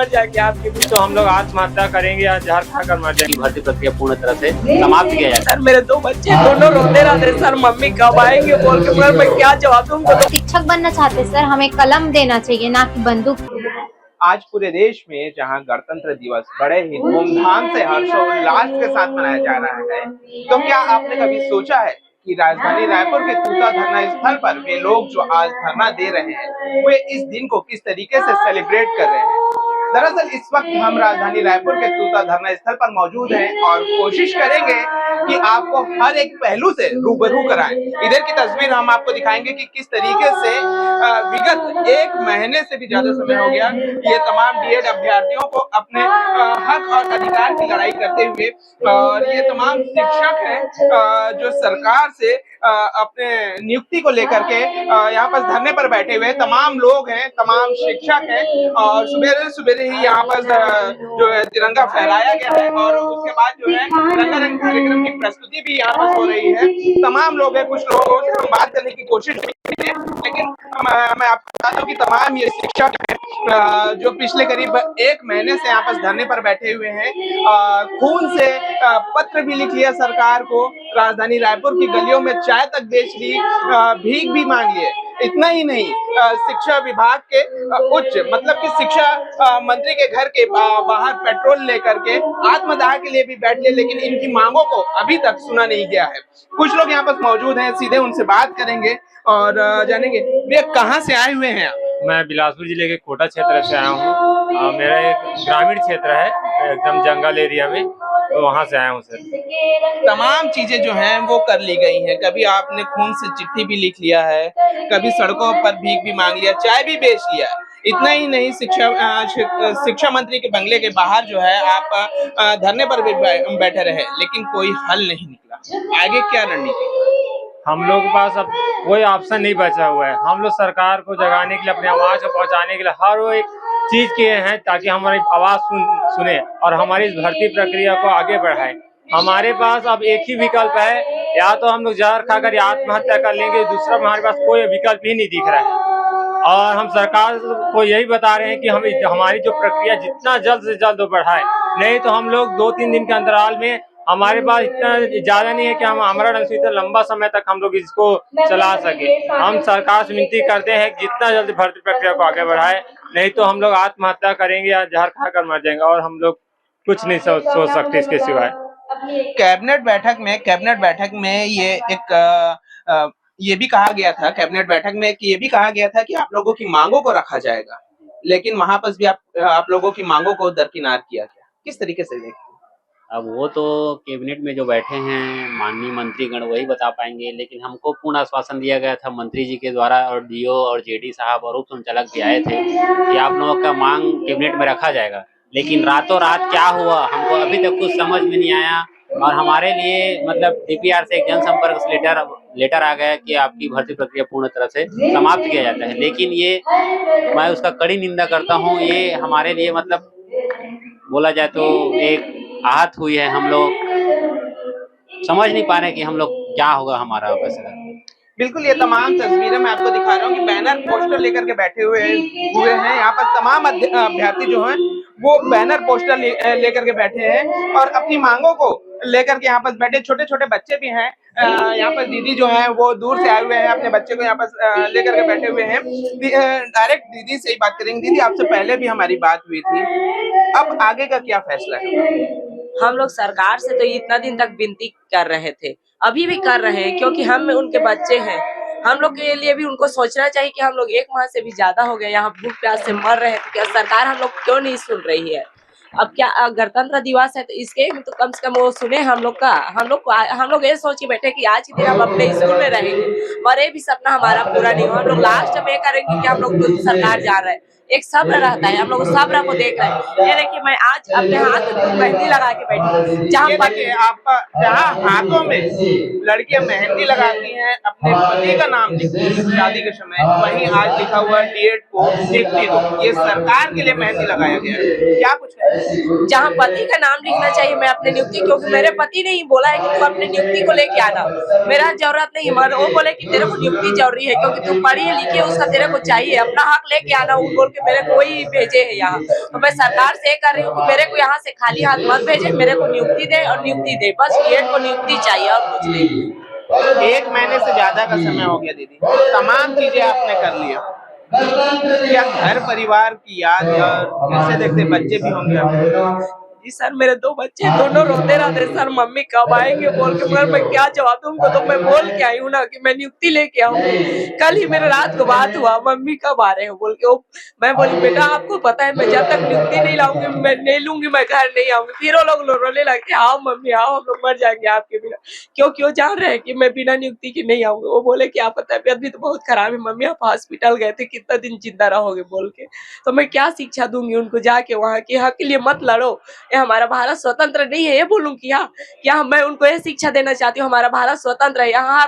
मर जाएंगे आपके भी। तो हम लोग आत्महत्या करेंगे या जहर खाकर मर जाएंगे। भर्ती प्रक्रिया पूर्ण तरह से समाप्त किया जाए। सर मेरे 2 बच्चे दोनों रोते रहते सर, मम्मी कब आएंगे बोल के, मगर मैं क्या जवाब दूं उनको। शिक्षक बनना चाहते सर, हमें कलम देना चाहिए ना कि बंदूक। आज पूरे देश में जहां गणतंत्र दिवस बड़े ही धूमधाम से हर्षोल्लास के साथ मनाया जा रहा है, तो क्या आपने कभी सोचा है कि राजधानी रायपुर के तूता धरना स्थल पर वे लोग जो आज धरना दे रहे हैं, वे इस दिन को किस तरीके से सेलिब्रेट कर रहे हैं? दरअसल इस वक्त हम राजधानी रायपुर के तूता धरना स्थल पर मौजूद हैं और कोशिश करेंगे कि आपको हर एक पहलू से रूबरू कराएं। इधर की तस्वीर हम आपको दिखाएंगे कि किस तरीके से विगत 1 महीने से भी ज्यादा समय हो गया ये तमाम डीएड अभ्यर्थियों को अपने हक और अधिकार की लड़ाई करते हुए, और ये तमाम शिक्षक हैं जो सरकार से अपने नियुक्ति को लेकर के यहाँ पर धरने पर बैठे हुए तमाम लोग हैं, तमाम शिक्षक हैं, और सुबह ही यहाँ पर जो है तिरंगा फहराया गया है और उसके बाद जो है रंगारंग कार्यक्रम की प्रस्तुति भी यहाँ पर हो रही है। तमाम लोग हैं, कुछ लोगों से हम बात करने की कोशिश करेंगे, लेकिन मैं आपको बता दूं कि तमाम ये शिक्षक हैं जो पिछले करीब 1 महीने से यहाँ पर धरने पर बैठे हुए हैं। खून से पत्र भी लिख लिया सरकार को, राजधानी रायपुर की गलियों में चाय तक बेच ली, भीख भी मांग लिए। इतना ही नहीं, शिक्षा विभाग के उच्च मतलब कि शिक्षा मंत्री के घर के बाहर पेट्रोल लेकर के आत्मदाह के लिए भी बैठ लिए, लेकिन इनकी मांगों को अभी तक सुना नहीं गया है। कुछ लोग यहाँ पर मौजूद हैं, सीधे उनसे बात करेंगे और जानेंगे वे कहाँ से आए हुए हैं। मैं बिलासपुर जिले के कोटा क्षेत्र से आया हूँ। मेरा एक ग्रामीण क्षेत्र है, एकदम जंगल एरिया में, तो वहाँ से आया हूँ सर। तमाम चीजें जो हैं वो कर ली गई हैं, कभी आपने खून से चिट्ठी भी लिख लिया है, कभी सड़कों पर भीख भी मांग लिया, चाय भी बेच लिया है। इतना ही नहीं, शिक्षा मंत्री के बंगले के बाहर जो है आप धरने पर भी बैठे रहे, लेकिन कोई हल नहीं निकला। आगे क्या रणनीति? हम लोग के पास अब कोई ऑप्शन नहीं बचा हुआ है। हम लोग सरकार को जगाने के लिए, अपनी आवाज को पहुंचाने के लिए हर वो एक चीज किए हैं ताकि हमारी आवाज सुने और हमारी इस भर्ती प्रक्रिया को आगे बढ़ाए। हमारे पास अब एक ही विकल्प है, या तो हम लोग जहर खाकर या आत्महत्या कर लेंगे, दूसरा हमारे पास कोई विकल्प ही नहीं दिख रहा है। और हम सरकार को यही बता रहे हैं कि हमारी जो प्रक्रिया जितना जल्द से जल्द बढ़ाए, नहीं तो हम लोग 2-3 दिन के अंतराल में, हमारे पास इतना ज्यादा नहीं है कि हम हमारा इतना लंबा समय तक हम लोग इसको चला सके। हम सरकार से विनती करते हैं कि जितना जल्दी भर्ती प्रक्रिया को आगे बढ़ाए, नहीं तो हम लोग आत्महत्या करेंगे या जहर खाकर मर जाएंगे, और हम लोग कुछ नहीं सोच सकते इसके सिवाय। कैबिनेट बैठक में ये भी कहा गया था, कैबिनेट बैठक में कि ये भी कहा गया था कि आप लोगों की मांगों को रखा जाएगा, लेकिन वहां पर भी आप लोगों की मांगों को दरकिनार किया गया। किस तरीके से देखते हैं? अब वो तो कैबिनेट में जो बैठे हैं माननीय मंत्रीगण वही बता पाएंगे, लेकिन हमको पूर्ण आश्वासन दिया गया था मंत्री जी के द्वारा, और डीओ और जेडी साहब और उप संचालक भी आए थे कि आप लोगों का मांग कैबिनेट में रखा जाएगा। लेकिन रातों रात क्या हुआ हमको अभी तक कुछ समझ में नहीं आया, और हमारे लिए मतलब डीपीआर से एक जनसंपर्क लेटर आ गया कि आपकी भर्ती प्रक्रिया पूर्ण तरह से समाप्त किया जाता है। लेकिन ये मैं उसका कड़ी निंदा करता हूँ। ये हमारे लिए मतलब बोला जाए तो एक आहत हुई है। हम लोग समझ नहीं पा रहे कि हम लोग क्या होगा हमारा फैसला। बिल्कुल, ये तमाम तस्वीरें मैं आपको दिखा रहा हूँ कि बैनर पोस्टर लेकर के बैठे हुए हैं। यहाँ पर तमाम अभ्यर्थी जो हैं वो बैनर पोस्टर लेकर के बैठे हैं और अपनी मांगों को लेकर के यहाँ पर बैठे। छोटे छोटे बच्चे भी हैं। यहाँ पर दीदी जो है वो दूर से आए हुए हैं, अपने बच्चे को यहाँ पर लेकर के बैठे हुए हैं। डायरेक्ट दीदी से ही बात करेंगे। दीदी, आपसे पहले भी हमारी बात हुई थी, अब आगे का क्या फैसला है? हम लोग सरकार से तो इतना दिन तक विनती कर रहे थे, अभी भी कर रहे हैं, क्योंकि हम उनके बच्चे हैं। हम लोग के लिए भी उनको सोचना चाहिए कि हम लोग 1 माह से भी ज्यादा हो गया यहाँ भूख प्यास से मर रहे हैं, तो क्या सरकार हम लोग क्यों नहीं सुन रही है? अब क्या गणतंत्र दिवस है तो इसके तो कम से कम वो सुने हम लोग का। हम लोग ये सोच के बैठे कि आज के दिन हम अपने स्कूल में रहेंगे, और ये भी सपना हमारा पूरा नहीं हो। हम लोग लास्ट में ये करेंगे कि हम लोग सरकार जा रहे हैं। एक सब्र रहता है, हम लोग सब्र को देख रहे हैं। ये देखिए, मैं आज अपने हाथ में मेहंदी लगा के बैठी, जहाँ हाथों में लड़कियां मेहंदी लगाती हैं, अपने पति का नाम लिखती हैं शादी के समय, वहीं आज लिखा हुआ डीएड को नियुक्ति दो। ये सरकार के लिए मेहंदी लगाया गया है। क्या कुछ है? जहाँ पति का नाम लिखना चाहिए, मैं अपने नियुक्ति, क्योंकि मेरे पति ने ही बोला है कि तू अपने नियुक्ति को लेके आना, मेरा जरूरत नहीं। मगर वो बोले कि तेरे को नियुक्ति जरूरी है, क्योंकि तू पढ़ी लिखी है, उसका तेरे को चाहिए, अपना हक लेके आना, वो बोल के कि मेरे को वही भेजे है यहाँ। तो मैं सरकार से कह रही हूँ कि मेरे को यहाँ से खाली हाथ मत भेजे, मेरे को नियुक्ति दे और नियुक्ति दे, बस बीएड को नियुक्ति चाहिए और कुछ नहीं। 1 महीने से ज्यादा का समय हो गया दीदी, तमाम चीजें आपने कर लिया, क्या घर परिवार की याद और कैसे देखते बच्चे भी होंगे आपके? जी सर, मेरे 2 बच्चे दोनों रोते रहते सर, मम्मी कब आएंगे बोल के, मगर मैं क्या जवाब दूं उनको। तो मैं बोल के आई हूँ ना कि मैं नियुक्ति लेके आऊंगी। कल ही मेरे रात को बात हुआ, मम्मी कब आ रहे हो बोल के। मैं बोली बेटा आपको पता है मैं जब तक नियुक्ति नहीं लाऊंगी, मैं नहीं लूंगी, मैं घर नहीं आऊंगी। फिर वो लोग रोने लगे, आओ मम्मी आओ, हम लोग मर जाएंगे आपके बिना। क्यों जान रहे हैं कि मैं बिना नियुक्ति के नहीं आऊंगी। वो बोले कि आपका तबियत भी तो बहुत खराब है मम्मी, आप हॉस्पिटल गए थे, कितना दिन जिंदा रहोगे बोल के। तो मैं क्या शिक्षा दूंगी उनको जाके वहाँ की हक के लिए मत लड़ो, ये हमारा भारत स्वतंत्र नहीं है, ये बोलूं क्या मैं उनको ये शिक्षा देना चाहती हूँ। हमारा भारत स्वतंत्र है, यहाँ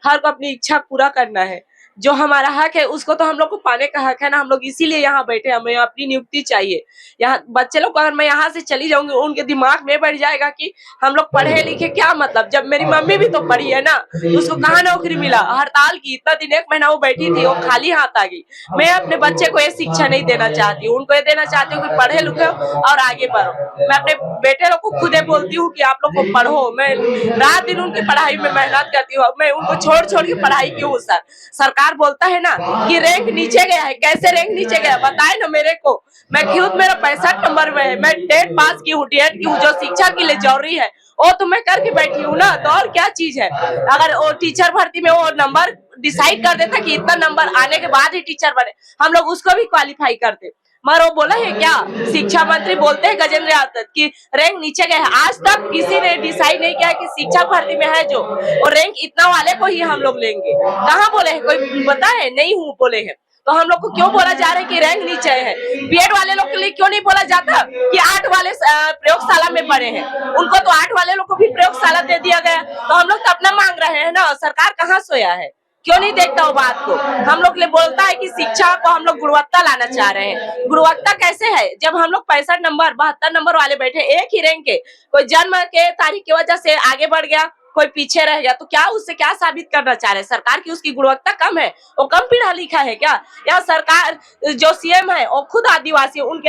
हर को अपनी इच्छा पूरा करना है। जो हमारा हक है उसको तो हम लोग को पाने का हक है ना, हम लोग इसीलिए यहाँ बैठे, हमें अपनी नियुक्ति चाहिए। यहाँ बच्चे लोग अगर मैं यहाँ से चली जाऊंगी उनके दिमाग में बैठ जाएगा कि हम लोग पढ़े लिखे क्या मतलब, जब मेरी मम्मी भी तो पढ़ी है ना, उसको कहाँ नौकरी मिला, हड़ताल की इतना दिन 1 महीना वो बैठी थी, वो खाली हाथ आ गई। मैं अपने बच्चे को ये शिक्षा नहीं देना चाहती हूँ, उनको ये देना चाहती हूँ कि पढ़े लिखे और आगे बढ़ो। मैं अपने बेटे लोग को खुदे बोलती हूँ कि आप लोग को पढ़ो, मैं रात दिन उनकी पढ़ाई में मेहनत करती हूँ, मैं उनको छोड़ के पढ़ाई क्यों हूँ सर। सरकार बोलता है ना कि रैंक नीचे गया है, कैसे रैंक नीचे गया बताए ना मेरे को। मैं खुद मेरा 65 नंबर में है, मैं टेट पास की हूँ, टेट की हूँ, जो शिक्षा के लिए जरूरी है वो तो मैं करके बैठी हूँ ना, तो और क्या चीज है। अगर वो टीचर भर्ती में वो नंबर डिसाइड कर देता कि इतना नंबर आने के बाद ही टीचर बने, हम लोग उसको भी क्वालिफाई करते। मगर वो बोला है क्या, शिक्षा मंत्री बोलते हैं गजेंद्र यादव की रैंक नीचे गए है। आज तक किसी ने डिसाइड नहीं किया कि शिक्षा भर्ती में है जो और रैंक इतना वाले को ही हम लोग लेंगे। कहाँ बोले हैं, कोई पता है? नहीं हूँ बोले हैं। तो हम लोग को क्यों बोला जा रहा है कि रैंक नीचे है? बीएड वाले लोग के लिए क्यों नहीं बोला जाता कि 8 वाले प्रयोगशाला में पढ़े हैं, उनको तो 8 वाले लोग को भी प्रयोगशाला दे दिया गया। तो हम लोग तो अपना मांग रहे हैं ना, सरकार कहाँ सोया है, क्यों नहीं देखता वो बात को। हम लोग के लिए बोलता है कि शिक्षा को हम लोग गुणवत्ता लाना चाह रहे हैं। गुणवत्ता कैसे है जब हम लोग 65 नंबर 72 नंबर वाले बैठे एक ही रैंक के, कोई जन्म के तारीख की वजह से आगे बढ़ गया, कोई पीछे रह गया, तो क्या उससे क्या साबित करना चाह रहे हैं सरकार की उसकी गुणवत्ता कम है, वो कम पढ़ा लिखा है क्या? या सरकार जो सीएम है वो खुद आदिवासी, उनके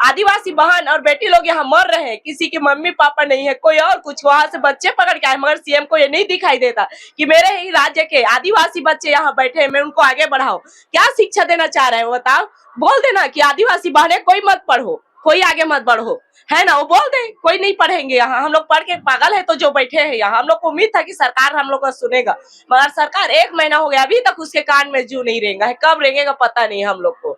आदिवासी बहन और बेटी लोग यहाँ मर रहे हैं, किसी के मम्मी पापा नहीं है, कोई और कुछ वहां से बच्चे पकड़ के आए, मगर सीएम को ये नहीं दिखाई देता कि मेरे ही राज्य के आदिवासी बच्चे यहाँ बैठे हैं, मैं उनको आगे बढ़ाओ। क्या शिक्षा देना चाह रहे हो बताओ? बोल देना कि आदिवासी बहने कोई मत पढ़ो, कोई आगे मत बढ़ो, है ना, वो बोल दे कोई नहीं पढ़ेंगे यहाँ, हम लोग पढ़ के पागल है तो जो बैठे हैं यहाँ। हम लोग को उम्मीद था कि सरकार हम लोग का सुनेगा, मगर सरकार 1 महीना हो गया अभी तक उसके कान में जू नहीं रेंगा है, कब रेंगेगा पता नहीं हम लोग को।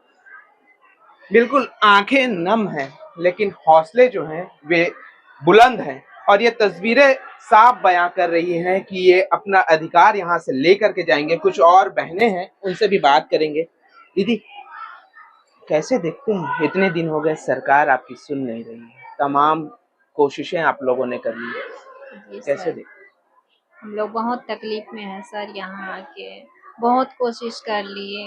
बिल्कुल आंखें नम हैं, लेकिन हौसले जो हैं वे बुलंद हैं और ये तस्वीरें साफ बयां कर रही हैं कि ये अपना अधिकार यहाँ से लेकर के जाएंगे। कुछ और बहनें हैं, उनसे भी बात करेंगे। दीदी कैसे देखते हैं, इतने दिन हो गए सरकार आपकी सुन नहीं रही है, तमाम कोशिशें आप लोगों ने कर ली, कैसे देखते हैं? हम लोग बहुत तकलीफ में हैं सर, यहाँ आके बहुत कोशिश कर लिए,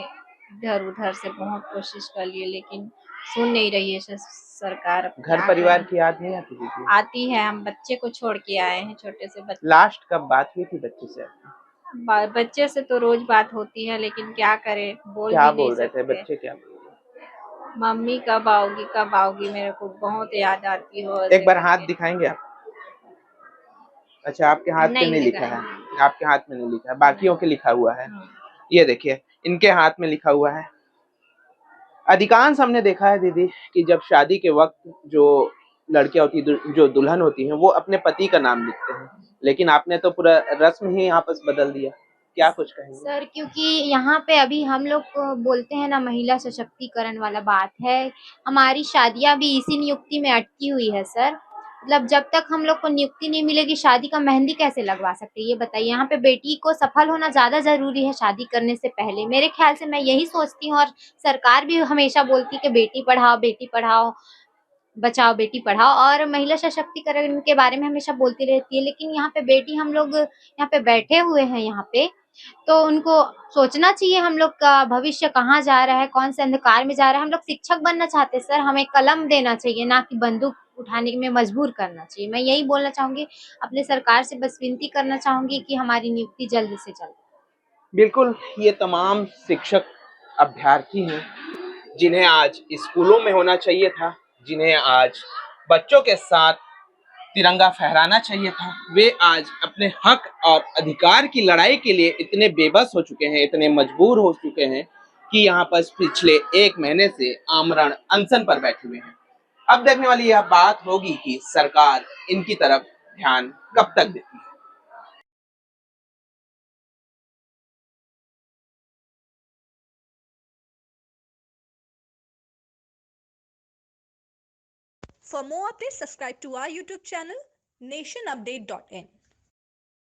इधर उधर से बहुत कोशिश कर लिए, लेकिन सुन नहीं रही है सरकार। घर परिवार की याद नहीं आती दीदी? आती है, हम बच्चे को छोड़ के आए हैं, छोटे से बच्चे। लास्ट कब बात हुई थी बच्चे से? बच्चे से तो रोज बात होती है, लेकिन क्या करे, क्या बोल रहे थे बच्चे, क्या बोल रहे थे? मम्मी कब आओगी, मेरे को बहुत याद आती हो। एक बार हाथ दिखाएंगे आप? अच्छा आपके हाथ पे नहीं लिखा है, आपके हाथ में नहीं लिखा है, बाकियों के लिखा हुआ है। ये देखिए इनके हाथ में लिखा हुआ है। अधिकांश हमने देखा है दीदी कि जब शादी के वक्त जो लड़कियां होती, जो दुल्हन होती हैं, वो अपने पति का नाम लिखते हैं, लेकिन आपने तो पूरा रस्म ही आपस बदल दिया, क्या कुछ कहेंगे? सर क्योंकि यहाँ पे अभी हम लोग बोलते हैं ना, महिला सशक्तिकरण वाला बात है, हमारी शादियां भी इसी नियुक्ति में अटकी हुई है सर। मतलब जब तक हम लोग को नियुक्ति नहीं मिलेगी, शादी का मेहंदी कैसे लगवा सकते हैं ये बताइए। यहाँ पे बेटी को सफल होना ज्यादा जरूरी है शादी करने से पहले, मेरे ख्याल से मैं यही सोचती हूँ। और सरकार भी हमेशा बोलती है कि बेटी पढ़ाओ बचाओ बेटी पढ़ाओ, और महिला सशक्तिकरण के बारे में हमेशा बोलती रहती है, लेकिन यहाँ पे बेटी, हम लोग यहाँ पे बैठे हुए हैं यहाँ पे, तो उनको सोचना चाहिए हम लोग का भविष्य कहाँ जा रहा है, कौन से अंधकार में जा रहा है। हम लोग शिक्षक बनना चाहते हैं सर, हमें कलम देना चाहिए, ना कि बंदूक उठाने में मजबूर करना चाहिए। मैं यही बोलना चाहूंगी, अपने सरकार से बस विनती करना चाहूंगी कि हमारी नियुक्ति जल्द से जल्द। बिल्कुल, ये तमाम शिक्षक अभ्यर्थी हैं जिन्हें आज स्कूलों में होना चाहिए था, जिन्हें आज बच्चों के साथ तिरंगा फहराना चाहिए था, वे आज अपने हक और अधिकार की लड़ाई के लिए इतने बेबस हो चुके हैं, इतने मजबूर हो चुके हैं कि यहाँ पर पिछले 1 महीने से आमरण अनशन पर बैठे हुए हैं। अब देखने वाली यह बात होगी कि सरकार इनकी तरफ ध्यान कब तक देती है। For more updates, subscribe to our YouTube channel nationupdate.in.